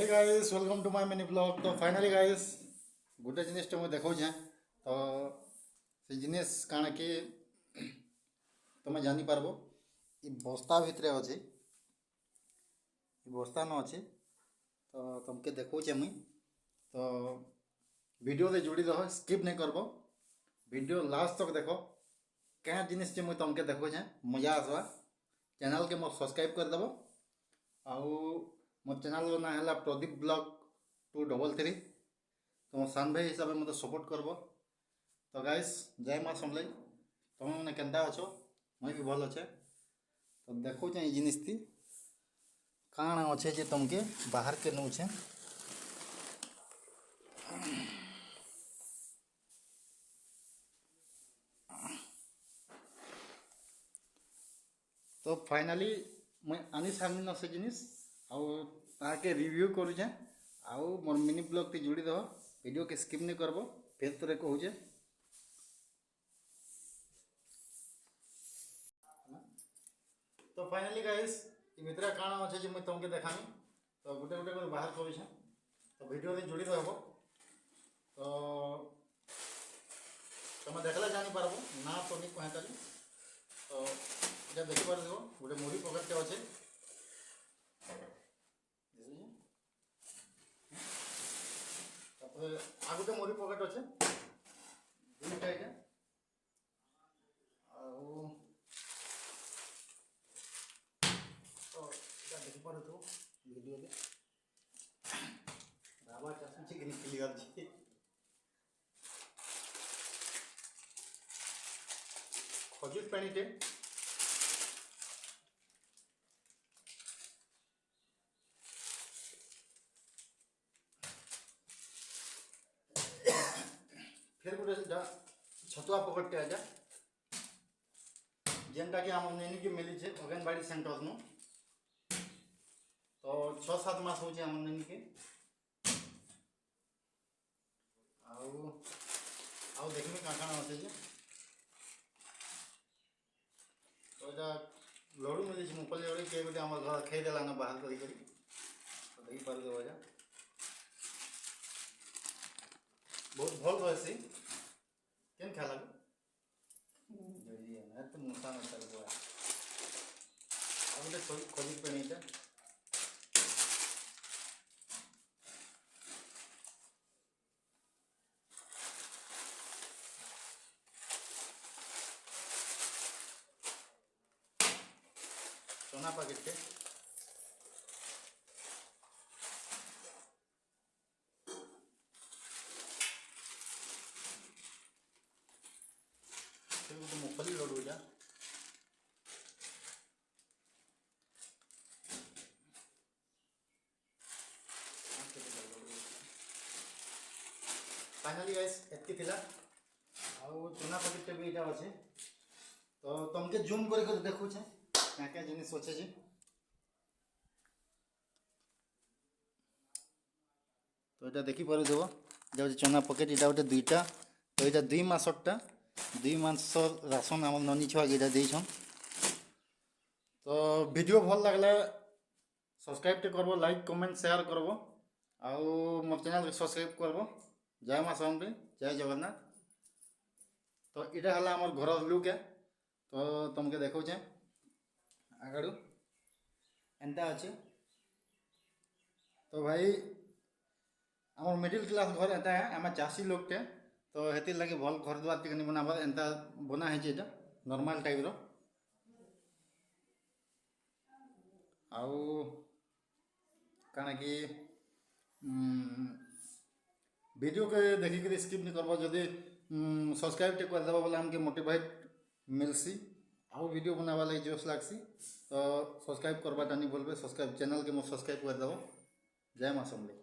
Hey guys welcome to my mini blog. तो finally guys गोटे जिनिस मुझे देखा तो से जिनिस काण कि तुम्हें जानी पारबो ये बस्ता भितर अच्छे बस्ता न अच्छे तो तुमके देखा मुई तो वीडियो से जोड़ी रह स्किप नहीं करबो वीडियो लास्ट तक देखो क्या जिनिस मुझे तुमके देखा मजा आसवा चैनल के मोर सब्सक्राइब करदेव आउ मो चैनल ना है प्रदीप ब्लॉग 233 तो मो सान भाई हिसाब से मत सपोर्ट करब। तो गाइस जय माँ समलाई तुम मैंने केन्ता अच्छो मुई भी भल अच्छे तो देखो ये जिनिस थी काण अच्छे जे तुमके बाहर के नौचे तो फाइनली मुई आनी सारी न से जिनिस आके रिव्यू करुचे आउ मोर मिनी ब्लॉग ती जोड़ी दो वीडियो के स्किप नहीं करबो फिर तोरे कहूचे। तो फाइनली गाइस ये भितर काण अच्छे जे मुई तुमके देखामी तो गोटे गोटे कर बाहर करुचे तो वीडियो रे जोड़ी रहबो तो तुम देखला जानी पारबो ना तो नहीं कहे ताली तो ये देखि पारबो गोटे मुड़ी पकेट अच्छे आ गोटे मोरी पकेट अच्छे दुईटा ये तो देखी पार वीडियो बाबा चाषी कि क्लियर जी खजूर पानीटे फिर गोटे छतुआ पकड़ते आजा जेनटा कि आम नेनी की मिली है अगनबाड़ी सेंटर नु तो 6-7 मास हो आम नेनी के आउ देखने क्या काण अच्छे तो ये लड़ू मिली मुफली लड़ू किए गोटे आम घर खाईदेला ना बाहर कर देखी पार देव आजा बहुत भल रही केन खा लगे तो मुसा न चल गोटे खजूर पेणीटा सोना पैकेट के मुफली लड़ू जा फाइनली गाइस एतकी थिला आउ चुना पैकेट भी इटा अच्छे तो तुमके जूम कर देखु क्या क्या जिनिस अच्छे जी तो ये देखी पार देव जब चना पैकेट इटा गोटे दुईटा तो यहाँ 2 मासटा 2 मास राशन आम ननी छुआ इटा देछन तो वीडियो भल लगला सब्सक्राइब करबो लाइक कमेंट शेयर करबो आउ मोर चैनल के सब्सक्राइब करबो। जय माँ समरी जय जगन्नाथ। तो इटा हला हमर घर लुक है तो तुमके देखौचे आगड़ू एंता अच्छे तो भाई आम मिडिल क्लास घर एंता है आम चाषी लोग टे तो हेतिर लगे भल घर द्वार टिके बनाबार एंता बना है नॉर्मल टाइप रो आउ काना कि वीडियो के देखिक स्किप नहीं करबो जदि सब्सक्राइब टे कर देबो बोले हमके मोटिवेट मिलसी आउ वीडियो बनावा लगे जोश लागसी तो सब्सक्राइब करवाटा नहीं बोलबे सब्सक्राइब चैनल के मो सब्सक्राइब कर देबो। जय माँ समली।